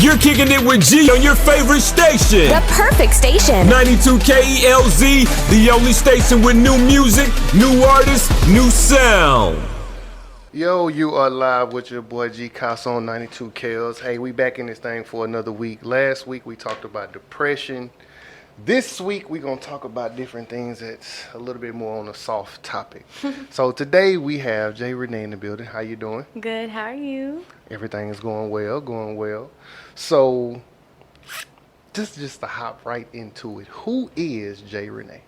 You're kicking it with G on your favorite station. The perfect station. 92 KELZ, the only station with new music, new artists, new sound. Yo, you are live with your boy G Coss on 92 KELZ. Hey, we back in this thing for another week. Last week we talked about depression. This week we're going to talk about different things that's a little bit more on a soft topic. So today we have Jay Renee in the building. How you doing? Good, how are you? Everything is going well, going well. So just to hop right into it, who is Jay Renee?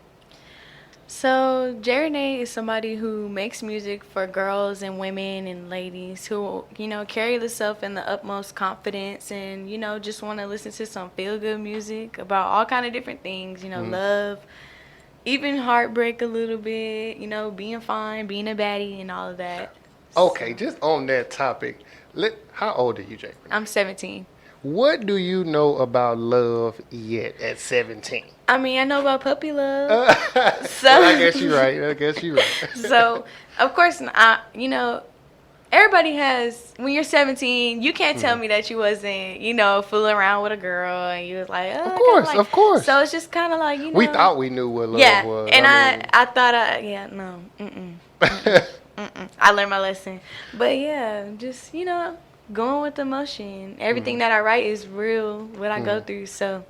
So, Jay Renee is somebody who makes music for girls and women and ladies who, carry themselves in the utmost confidence and, just want to listen to some feel-good music about all kind of different things, love, even heartbreak a little bit, being fine, being a baddie and all of that. Okay, just on that topic, how old are you, Jay Renee? I'm 17. What do you know about love yet at 17? I mean, I know about puppy love. So well, I guess you're right. So, of course, everybody has, when you're 17, you can't tell me that you wasn't, fooling around with a girl and you was like, oh. Of course. So, it's just kind of like, We thought we knew what love was. And I thought, I learned my lesson. But, yeah, just, going with the motion. Everything that I write is real, what I go through, So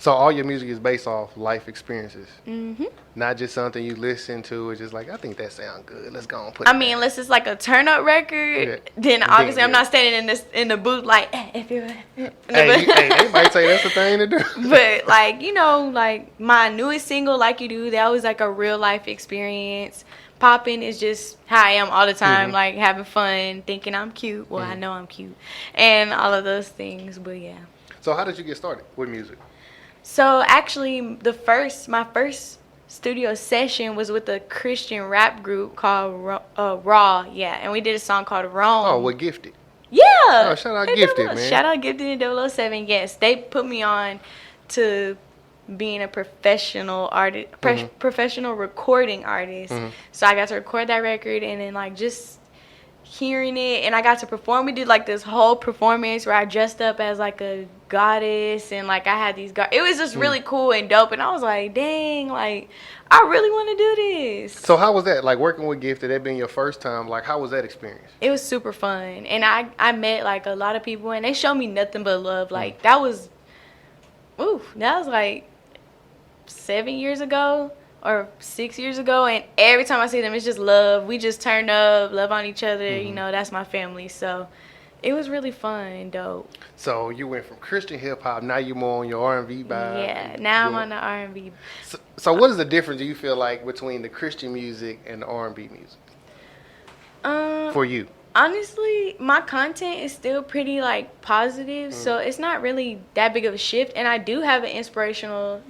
all your music is based off life experiences? Mm-hmm. Not just something you listen to. It's just like, I think that sounds good. Let's go and put it I mean, unless it's like a turn-up record, then obviously I'm not standing in the booth like, if you're... Hey, they might say that's the thing to do. But, like my newest single, Like You Do, that was like a real-life experience. Popping is just how I am all the time, like having fun, thinking I'm cute. Well, I know I'm cute. And all of those things, but yeah. So how did you get started with music? So actually, my first studio session was with a Christian rap group called Raw, and we did a song called Wrong. Oh, with Gifted. Yeah. Oh, shout out Gifted, man. Shout out Gifted in 007. Yes, they put me on to being a professional artist, professional recording artist. So I got to record that record and then just hearing it, and I got to perform. We did this whole performance where I dressed up as a goddess and I had these it was just really cool and dope, and I was like, dang, I really want to do this. So how was that, working with Gifted? That being your first time, how was that experience? It was super fun, and I met a lot of people, and they showed me nothing but love. That was 7 years ago or 6 years ago, and every time I see them, it's just love. We just turned up, love on each other. That's my family. So it was really fun and dope. So you went from Christian hip hop, now you're more on your R&B vibe. Yeah, now I'm on the R&B. So what is the difference, do you feel between the Christian music and the R&B music? For you? Honestly, my content is still pretty positive, so it's not really that big of a shift. And I do have an inspirational,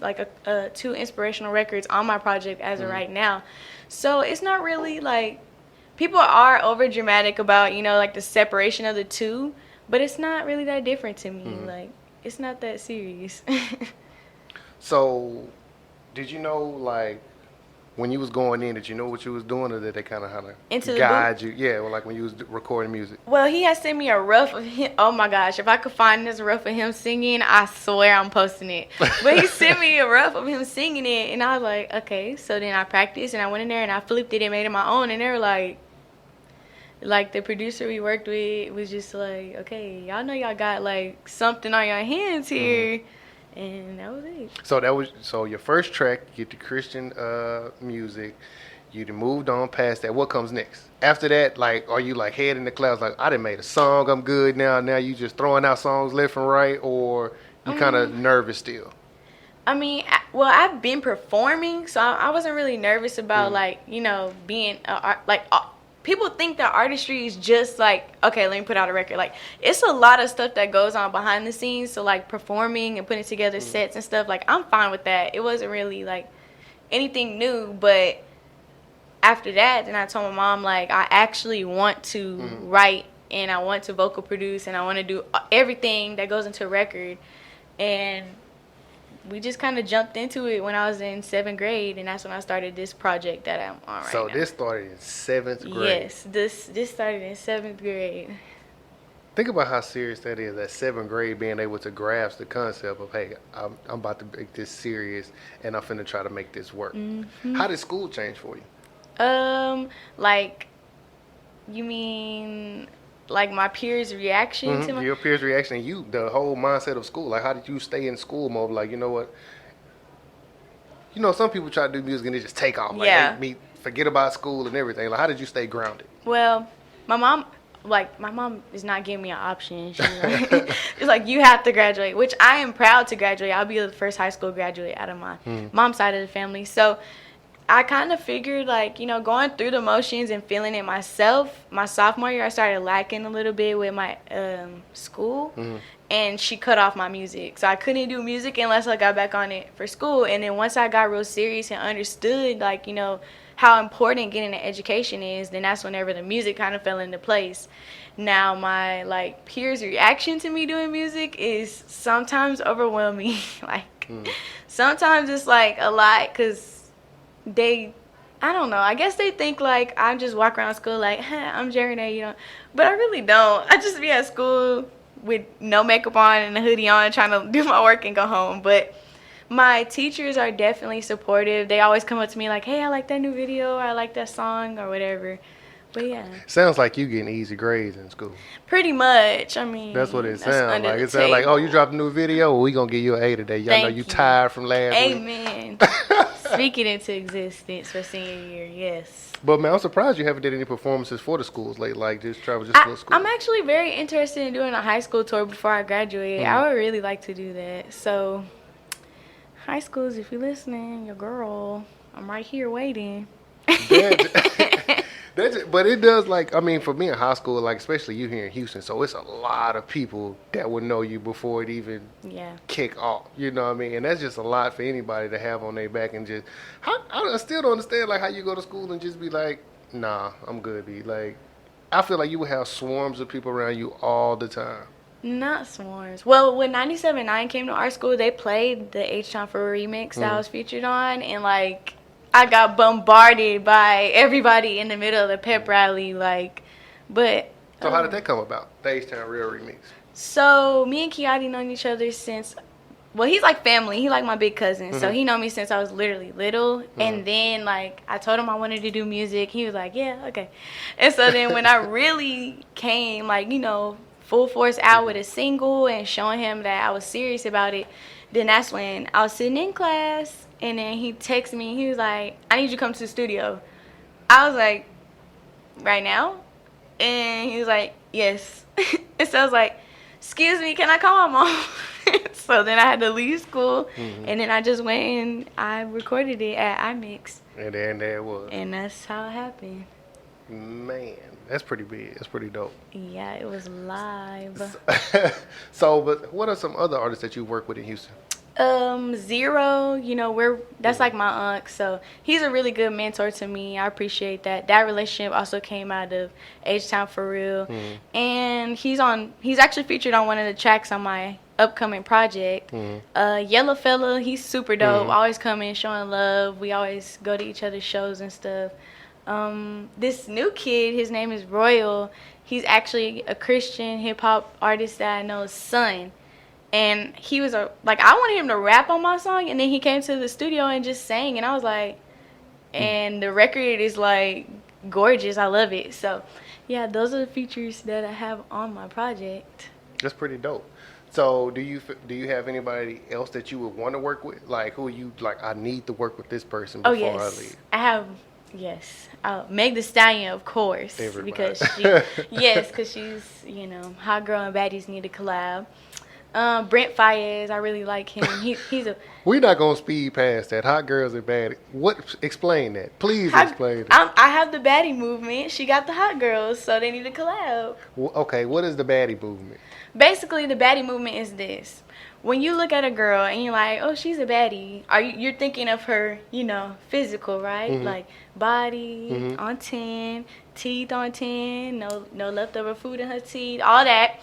two inspirational records on my project as of right now. So it's not really people are over dramatic about the separation of the two, but it's not really that different to me. It's not that serious. So, did you know when you was going in, did you know what you was doing, or did they kind of guide you? Yeah, when you was recording music. Well, he had sent me a rough of him. Oh my gosh, if I could find this rough of him singing, I swear I'm posting it. But he sent me a rough of him singing it, and I was like, okay. So then I practiced, and I went in there and I flipped it and made it my own, and they were like the producer we worked with was just like, okay, y'all know y'all got something on your hands here. And that was it. So your first track, you get the Christian music. You done moved on past that. What comes next? After that, are you head in the clouds? I done made a song. I'm good now. Now you just throwing out songs left and right, or you kind of nervous still? I mean, I've been performing, so I wasn't really nervous about being people think that artistry is just okay, let me put out a record. It's a lot of stuff that goes on behind the scenes. So performing and putting together sets and stuff, I'm fine with that. It wasn't really anything new. But after that, then I told my mom I actually want to write, and I want to vocal produce, and I want to do everything that goes into a record. And we just kind of jumped into it when I was in 7th grade, and that's when I started this project that I'm on right now. So this started in 7th grade? Yes, this started in 7th grade. Think about how serious that is. At 7th grade, being able to grasp the concept of, hey, I'm about to make this serious, and I'm finna try to make this work. How did school change for you? Like, you mean like my peers' reaction to my... Your peers' reaction, and the whole mindset of school. Like, how did you stay in school mode? Like, you know what? You know, some people try to do music and they just take off. Like, they forget about school and everything. Like, how did you stay grounded? Well, my mom is not giving me an option. She's like, it's like, you have to graduate, which I am proud to graduate. I'll be the first high school graduate out of my mom's side of the family. So I kind of figured, like, you know, going through the motions and feeling it myself. My sophomore year, I started lacking a little bit with my school, and she cut off my music. So I couldn't do music unless I got back on it for school. And then once I got real serious and understood, like, you know, how important getting an education is, then that's whenever the music kind of fell into place. Now, my, like, peers' reaction to me doing music is sometimes overwhelming. Like, sometimes it's, like, a lot, because I don't know, I guess they think, like, I just walk around school like, I'm Jay Renee, you know. But I really don't. I just be at school with no makeup on and a hoodie on, trying to do my work and go home. But my teachers are definitely supportive. They always come up to me like, hey, I like that new video, or I like that song, or whatever. But yeah. Sounds like you getting easy grades in school. Pretty much. I mean, that's what it sounds like. It sounds like, oh, you dropped a new video, well, we gonna give you an A today. Y'all know you tired from last week. Amen. Speak it into existence for senior year, yes. But man, I'm surprised you haven't did any performances for the schools lately, like just travel just for the school. I'm actually very interested in doing a high school tour before I graduate. I would really like to do that. So, high schools, if you're listening, your girl, I'm right here waiting. But it does, like, I mean, for me in high school, like, especially you here in Houston, so it's a lot of people that would know you before it even kick off. You know what I mean? And that's just a lot for anybody to have on their back. And just, I still don't understand, like, how you go to school and just be like, nah, I'm good, B. Like, I feel like you would have swarms of people around you all the time. Not swarms. Well, when 97.9 came to our school, they played the H-Town for a remix that I was featured on, and, like, I got bombarded by everybody in the middle of the pep rally, like, but... So how did that come about, the H-Town Real Remix? So, me and KickN'It known each other since, well, he's like family. He like my big cousin, so he known me since I was literally little, and then, like, I told him I wanted to do music. He was like, yeah, okay. And so then when I really came, like, you know, full force out with a single and showing him that I was serious about it, then that's when I was sitting in class, and then he texted me. He was like, I need you to come to the studio. I was like, right now? And he was like, yes. And so I was like, excuse me, can I call my mom? So then I had to leave school, and then I just went and I recorded it at iMix. And then there it was. And that's how it happened. Man, that's pretty big. That's pretty dope. Yeah, it was live. So, but what are some other artists that you work with in Houston? Zero, you know, that's like my uncle, so he's a really good mentor to me. I appreciate that. That relationship also came out of H-Town for Real, and he's actually featured on one of the tracks on my upcoming project. Yellow Fella, he's super dope. Always coming, showing love. We always go to each other's shows and stuff. This new kid, his name is Royal. He's actually a Christian hip hop artist that I know's son. And he was I wanted him to rap on my song, and then he came to the studio and just sang, and I was like, and the record is like gorgeous. I love it. So, yeah, those are the features that I have on my project. That's pretty dope. So, do you have anybody else that you would want to work with? Like, who are you like? I need to work with this person before I leave. I have. Yes, Meg Thee Stallion, of course, everybody. Because because she's, you know, hot girl and baddies need to collab. Brent Fayez, I really like him. He's a. We're not gonna speed past that. Hot girls and baddie. Explain that, please. Explain it. I have the baddie movement. She got the hot girls, so they need to collab. Okay, what is the baddie movement? Basically, the baddie movement is this: when you look at a girl and you're like, oh, she's a baddie, you're thinking of her, you know, physical, right? Like body on 10, teeth on 10, no leftover food in her teeth, all that.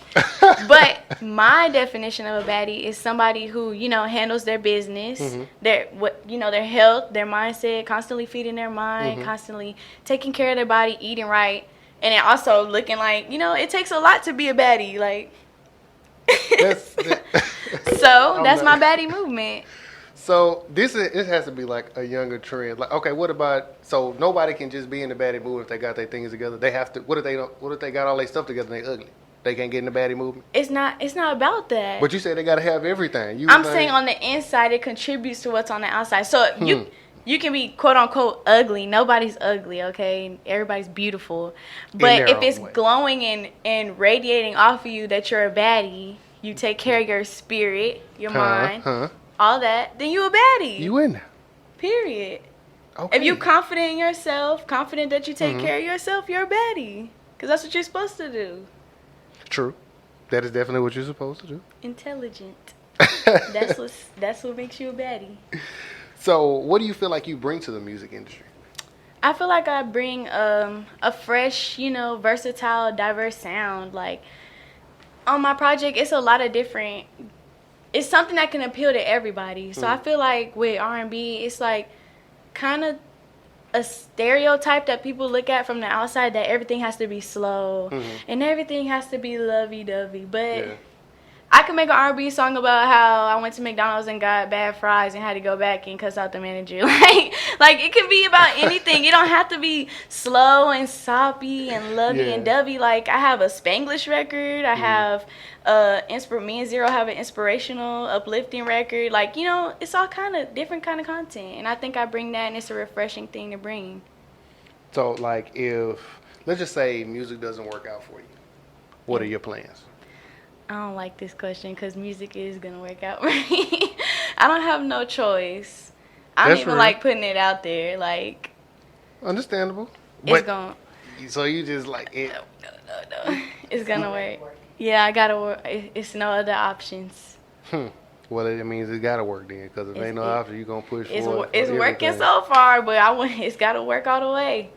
But my definition of a baddie is somebody who, you know, handles their business, their health, their mindset, constantly feeding their mind, constantly taking care of their body, eating right, And then also looking like, it takes a lot to be a baddie. Like, that's my baddie movement. So this has to be like a younger trend. Like, okay, what about, so nobody can just be in the baddie movement if they got their things together. They have to. What if they got all their stuff together and they ugly? They can't get in the baddie movement. It's not about that. But you said they got to have everything. I'm saying on the inside it contributes to what's on the outside. So you can be quote unquote ugly. Nobody's ugly, okay? Everybody's beautiful. But if it's glowing and radiating off of you that you're a baddie, you take care of your spirit, your mind, all that, then you a baddie. You in there. Period. Okay. If you confident in yourself, confident that you take care of yourself, you're a baddie. Because that's what you're supposed to do. True. That is definitely what you're supposed to do. Intelligent. That's what makes you a baddie. So, what do you feel like you bring to the music industry? I feel like I bring a fresh, versatile, diverse sound. Like, on my project, it's a lot of different... It's something that can appeal to everybody. So I feel like with R&B, it's like kind of a stereotype that people look at from the outside that everything has to be slow and everything has to be lovey-dovey. But I can make an R&B song about how I went to McDonald's and got bad fries and had to go back and cuss out the manager. Like it can be about anything. It don't have to be slow and soppy and lovey and dovey. Like I have a Spanglish record. I have me and Zero have an inspirational, uplifting record. Like, it's all kind of different kind of content. And I think I bring that, and it's a refreshing thing to bring. So, like, if, let's just say music doesn't work out for you, what are your plans? I don't like this question because music is going to work out for me. I don't have no choice. I don't even like putting it out there. Like, understandable. It's going to. So you just like it? No. It's going to work. Yeah, I got to work. It's no other options. Well, it means it got to work then, because if ain't no option, you're going to push for it. It's working so far, but it's got to work all the way.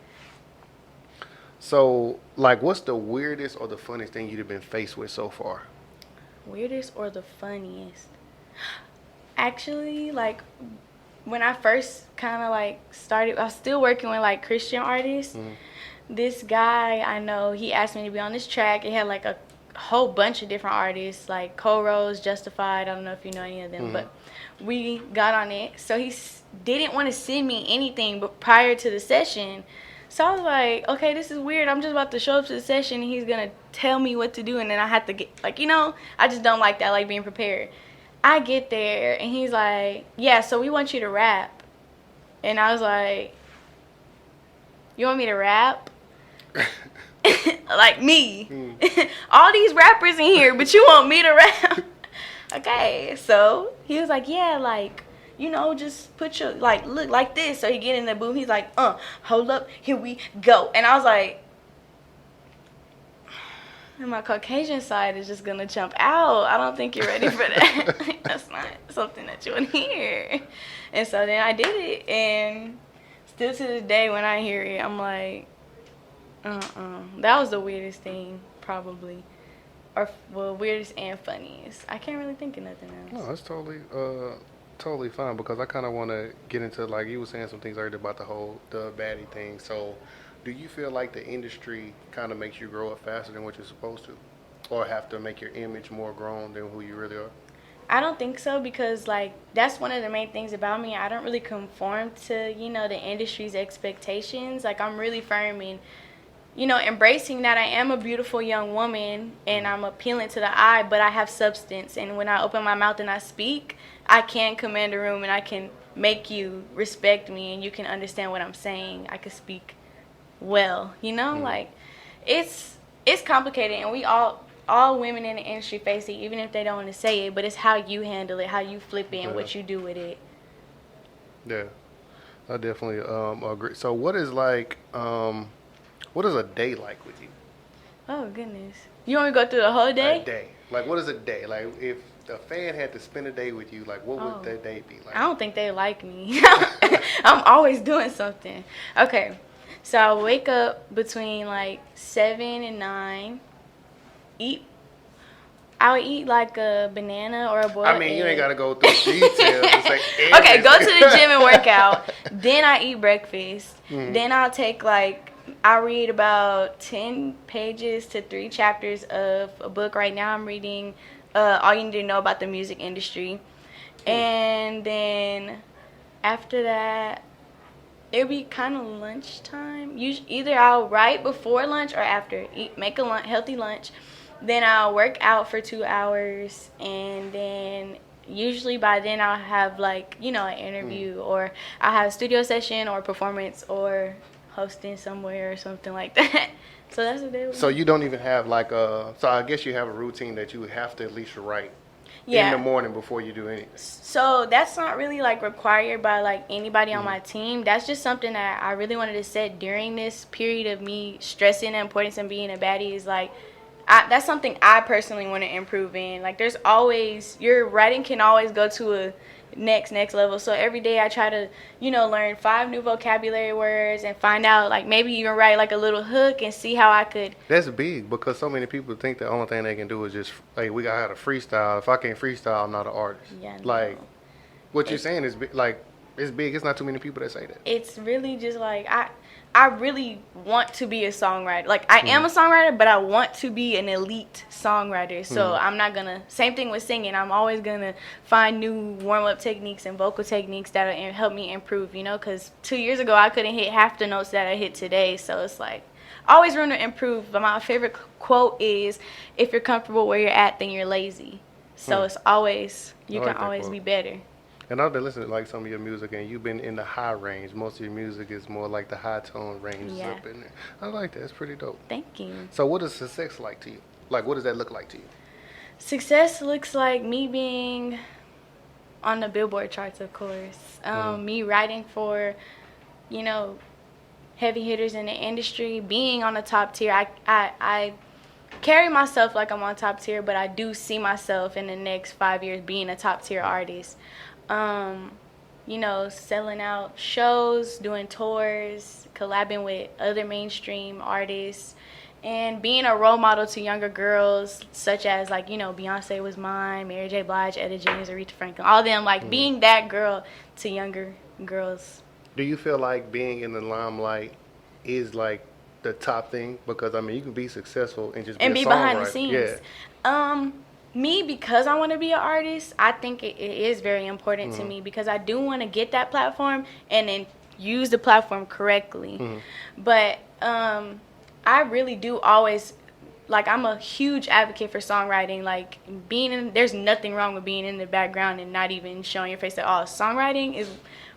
So, like, what's the weirdest or the funniest thing you've been faced with so far? Weirdest or the funniest? Actually, like, when I first kind of, like, started, I was still working with, like, Christian artists. This guy I know, he asked me to be on this track. It had, like, a whole bunch of different artists, like Co-Rose, Justified. I don't know if you know any of them, but we got on it. So he didn't want to send me anything but prior to the session. So I was like, okay, this is weird. I'm just about to show up to the session and he's going to tell me what to do. And then I have to get, like, I just don't like that, like being prepared. I get there and he's like, yeah, so we want you to rap. And I was like, you want me to rap? Like me. All these rappers in here, but you want me to rap? Okay, so he was like, yeah, like, just put your, like, look like this. So he get in the booth, he's like, hold up, here we go. And I was like, and my Caucasian side is just gonna jump out. I don't think you're ready for that. That's not something that you want to hear. And so then I did it, and still to this day when I hear it, I'm like, that was the weirdest thing, probably. Or, well, weirdest and funniest. I can't really think of nothing else. No, that's totally fine, because I kind of want to get into, like, you were saying some things earlier about the baddie thing. So, do you feel like the industry kind of makes you grow up faster than what you're supposed to? Or have to make your image more grown than who you really are? I don't think so, because, like, that's one of the main things about me. I don't really conform to, the industry's expectations. Like, I'm really firm in embracing that I am a beautiful young woman and I'm appealing to the eye, but I have substance. And when I open my mouth and I speak, I can command a room and I can make you respect me and you can understand what I'm saying. I can speak well, like it's complicated, and we all women in the industry face it, even if they don't want to say it, but it's how you handle it, how you flip it, and what you do with it. Yeah, I definitely agree. So what is like, what is a day like with you? Oh, goodness. You want me to go through the whole day? A day. Like, what is a day? Like, if a fan had to spend a day with you, like, what would that day be like? I don't think they like me. I'm always doing something. Okay. So I wake up between, like, 7 and 9. I'll eat, like, a banana or a boiled egg. You ain't got to go through details. Okay, go to the gym and work out. Then I eat breakfast. Then I'll take, like, I read about 10 pages to 3 chapters of a book. Right now I'm reading All You Need to Know About the Music Industry. And then after that, it'll be kind of lunchtime. Either I'll write before lunch or after. Make a healthy lunch. Then I'll work out for 2 hours. And then usually by then I'll have like, you know, an interview or I'll have a studio session or performance or hosting somewhere or something like that. So that's what they would. So you don't even have like so I guess you have a routine that you would have to at least write in the morning before you do anything. So that's not really like required by like anybody on my team. That's just something that I really wanted to set during this period of me stressing the importance of being a baddie. Is like that's something I personally want to improve in. Like there's always, your writing can always go to a next level. So every day I try to, you know, learn 5 new vocabulary words and find out, like maybe even write like a little hook and see how I could. That's big because so many people think the only thing they can do is just, like, we gotta have a freestyle. If I can't freestyle, I'm not an artist. Yeah, like what you're saying is like, it's big. It's not too many people that say that. It's really just like I really want to be a songwriter. Like, I am a songwriter, but I want to be an elite songwriter. So I'm not going to, same thing with singing. I'm always going to find new warm-up techniques and vocal techniques that will help me improve, you know, because 2 years ago I couldn't hit half the notes that I hit today. So it's like, always room to improve. But my favorite quote is, if you're comfortable where you're at, then you're lazy. So it's always, you can always be better. And I've been listening to like some of your music, and you've been in the high range. Most of your music is more like the high tone range up in there. I like that. It's pretty dope. Thank you. So what is success like to you? Like, what does that look like to you? Success looks like me being on the Billboard charts, of course. Me writing for, you know, heavy hitters in the industry, being on the top tier. I carry myself like I'm on top tier, but I do see myself in the next 5 years being a top tier artist. You know, selling out shows, doing tours, collabing with other mainstream artists, and being a role model to younger girls, such as, like, you know, Beyonce was mine, Mary J. Blige, Etta James, Aretha Franklin, all them, like, being that girl to younger girls. Do you feel like being in the limelight is, like, the top thing? Because, I mean, you can be successful and just be a songwriter. Behind the scenes. Yeah. Me, because I want to be an artist, I think it is very important to me, because I do want to get that platform and then use the platform correctly. But I really do always, like, I'm a huge advocate for songwriting. Like, there's nothing wrong with being in the background and not even showing your face at all. Songwriting is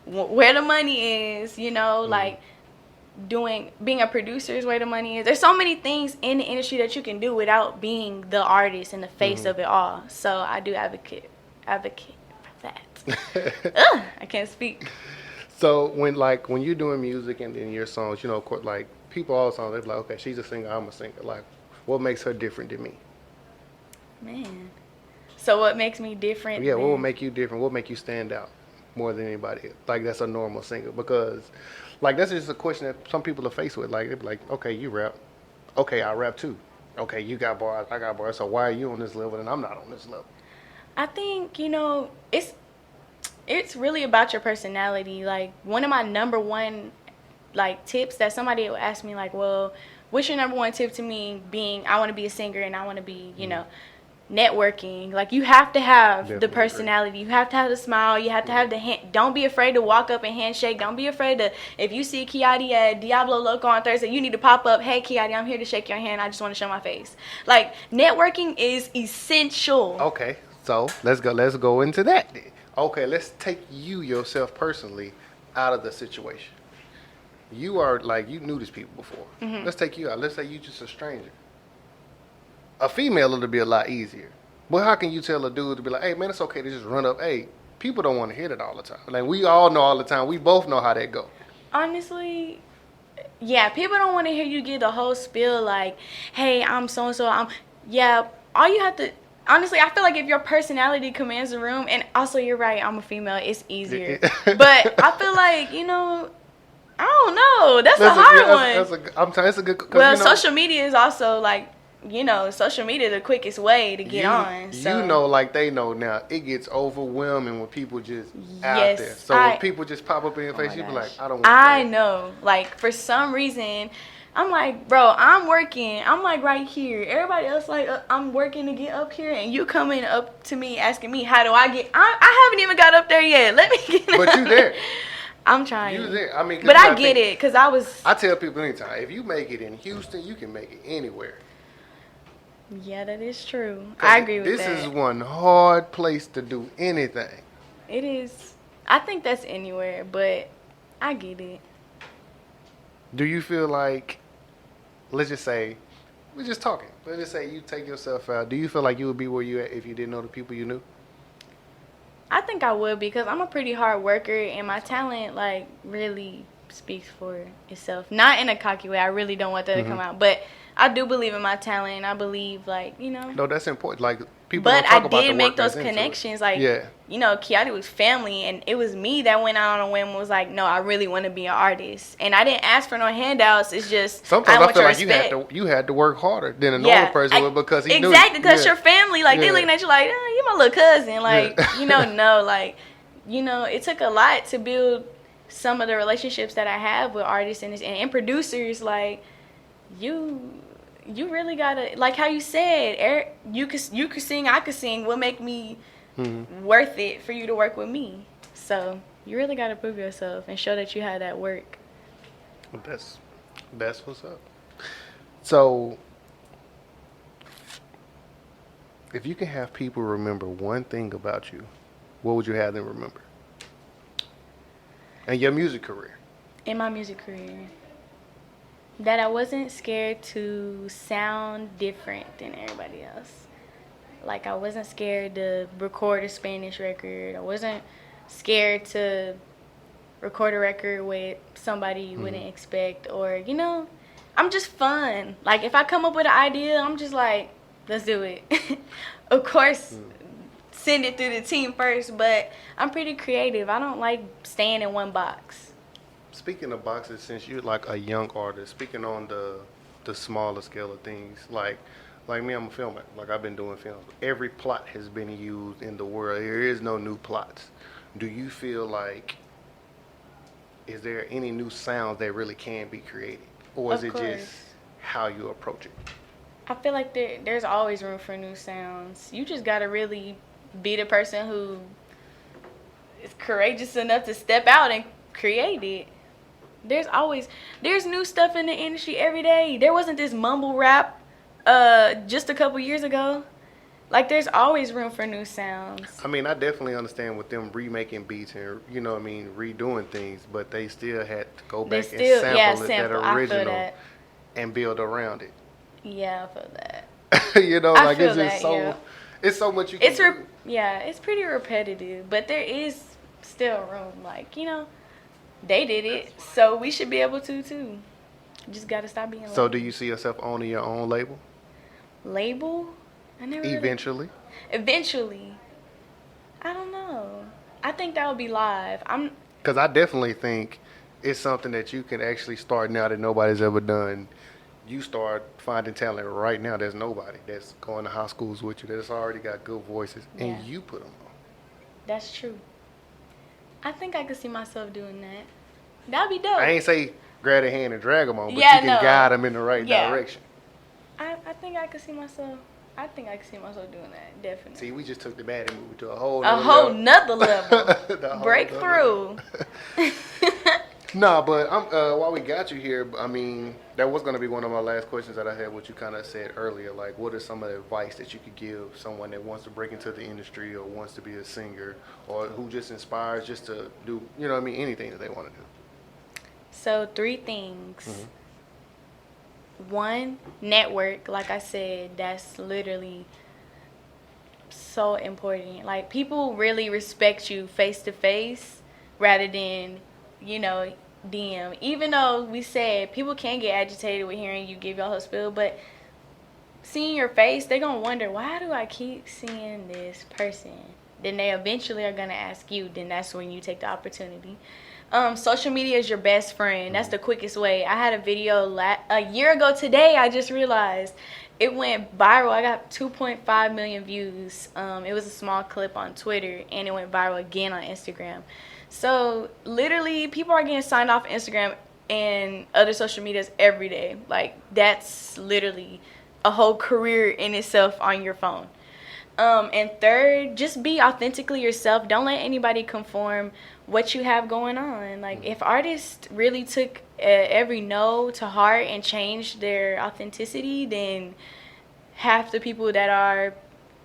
where the money is, you know, like, being a producer is where the money is. There's so many things in the industry that you can do without being the artist and the face of it all. So I do advocate for that. I can't speak. So when you're doing music and in your songs, you know, like, people all the time, they're like, okay, she's a singer, I'm a singer. Like, what makes her different than me? Man. So what makes me different? Yeah, what will make you different? What will make you stand out more than anybody else? Like, that's a normal singer. Because, like, that's just a question that some people are faced with. Like, they're like, okay, you rap. Okay, I rap too. Okay, you got bars, I got bars. So why are you on this level and I'm not on this level? I think, you know, it's really about your personality. Like, one of my number one, like, tips that somebody will ask me, like, well, what's your number one tip to me being, I want to be a singer and I want to be, you know, networking. Like, you have to have the personality. You have to have the smile. You have to have the hand. Don't be afraid to walk up and handshake. Don't be afraid to, if you see Kiati at Diablo Loco on Thursday, you need to pop up, hey Kiati, I'm here to shake your hand. I just want to show my face. Like, networking is essential. Okay, so let's go into that then. Okay, let's take you yourself personally out of the situation. You are, like, you knew these people before. Let's take you out. Let's say you just a stranger. A female, it'll be a lot easier. But how can you tell a dude to be like, hey, man, it's okay to just run up? Hey, people don't want to hear that all the time. Like, we all know all the time. We both know how that go. Honestly, yeah, people don't want to hear you give the whole spiel like, hey, I'm so-and-so. Yeah, all you have to, honestly, I feel like if your personality commands the room, and also you're right, I'm a female, it's easier. But I feel like, you know, I don't know. That's a hard one. I'm telling you, it's a good. Well, you know, social media is also, like, you know, social media the quickest way to get on. So. You know, like they know now, it gets overwhelming when people just out there. So when people just pop up in your face, you be like, I don't want to. I know. Like, for some reason, I'm like, bro, I'm working. I'm like right here. Everybody else like, I'm working to get up here, and you coming up to me asking me how do I get? I haven't even got up there yet. Let me get. But you there. I'm trying. You there. I mean, but I get it because I was. I tell people anytime, if you make it in Houston, you can make it anywhere. Yeah, that is true. I agree with that. This is one hard place to do anything. It is. I think that's anywhere, but I get it. Do you feel like, let's just say, we're just talking. Let's just say you take yourself out. Do you feel like you would be where you at if you didn't know the people you knew? I think I would because I'm a pretty hard worker and my talent like really speaks for itself. Not in a cocky way. I really don't want that to come out, but I do believe in my talent. And I believe No, that's important. Like people. But don't talk I about did the make work those that's into connections. it. Like, yeah. Kiati was family, and it was me that went out on a whim and was like, no, I really want to be an artist. And I didn't ask for no handouts. It's just sometimes I feel like respect. you had to work harder than a normal person would because he knew. Exactly, because your family, like, they looking at you like, you my little cousin. Like, no, like, it took a lot to build some of the relationships that I have with artists and producers. Like, you really gotta, like how you said, you could sing, I could sing. What make me worth it for you to work with me? So you really gotta prove yourself and show that you have that work. That's what's up. So if you can have people remember one thing about you, what would you have them remember? And your music career. In my music career. That I wasn't scared to sound different than everybody else. Like, I wasn't scared to record a Spanish record. I wasn't scared to record a record with somebody you wouldn't expect. Or, I'm just fun. Like, if I come up with an idea, I'm just like, let's do it. Of course, send it through the team first, but I'm pretty creative. I don't like staying in one box. Speaking of boxes, since you're like a young artist, speaking on the smaller scale of things, like me, I'm a filmmaker. Like, I've been doing films. Every plot has been used in the world. There is no new plots. Do you feel like, is there any new sounds that really can be created? Or is it just how you approach it? I feel like there's always room for new sounds. You just got to really be the person who is courageous enough to step out and create it. There's new stuff in the industry every day. There wasn't this mumble rap just a couple years ago. Like, there's always room for new sounds. I mean, I definitely understand with them remaking beats and, redoing things, but they still had to go back and sample that original and build around it. Yeah, I feel that. It's just so, it's so much you can do. It's pretty repetitive, but there is still room. Like, they did it, so we should be able to too. Just gotta stop being. So, do you see yourself owning your own label? Label? I never. Eventually. Eventually. I don't know. I think that would be live. Because I definitely think it's something that you can actually start now that nobody's ever done. You start finding talent right now. There's nobody that's going to high schools with you that's already got good voices, and you put them on. That's true. I think I could see myself doing that. That'd be dope. I ain't say grab their hand and drag them on, but you can guide them in the right direction. I think I could see myself. Doing that, definitely. See, we just took the baddie movie to a whole nother level. Breakthrough. No, but while we got you here, I mean, that was going to be one of my last questions that I had, what you kind of said earlier. Like, what is some of the advice that you could give someone that wants to break into the industry or wants to be a singer or who just inspires just to do, anything that they want to do? So 3 things. Mm-hmm. 1, network. Like I said, that's literally so important. Like, people really respect you face to face rather than DM. Even though we said people can get agitated with hearing you give your whole spiel, but seeing your face, they're gonna wonder, why do I keep seeing this person? Then they eventually are gonna ask you. Then that's when you take the opportunity. Social media is your best friend. That's the quickest way. I had a video a year ago today. I just realized it went viral. I got 2.5 million views. It was a small clip on Twitter, and it went viral again on Instagram. So literally, people are getting signed off Instagram and other social medias every day. Like, that's literally a whole career in itself on your phone. And third, just be authentically yourself. Don't let anybody conform what you have going on. Like, if artists really took every no to heart and changed their authenticity, then half the people that are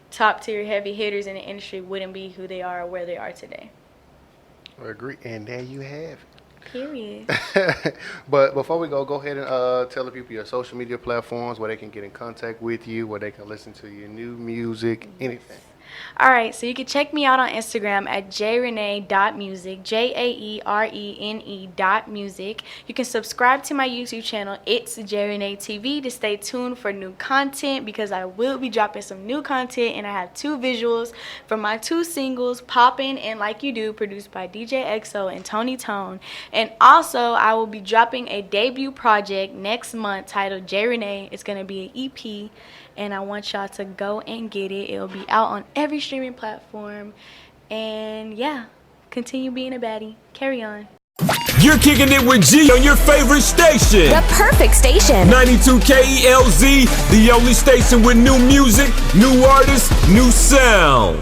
top tier heavy hitters in the industry wouldn't be who they are or where they are today. I agree. And there you have it. Period. But before we go ahead and tell the people your social media platforms, where they can get in contact with you, where they can listen to your new music, anything. All right, so you can check me out on Instagram at JaeRene.music, JaeRene.music. You can subscribe to my YouTube channel, It's Jay Renee TV, to stay tuned for new content, because I will be dropping some new content, and I have 2 visuals for my 2 singles, Poppin' and Like You Do, produced by DJ EXO and Tony Tone. And also, I will be dropping a debut project next month titled Jay Renee. It's going to be an EP, and I want y'all to go and get it. It'll be out on every streaming platform. And yeah, continue being a baddie. Carry on. You're kicking it with G on your favorite station. The perfect station. 92 KELZ, the only station with new music, new artists, new sound.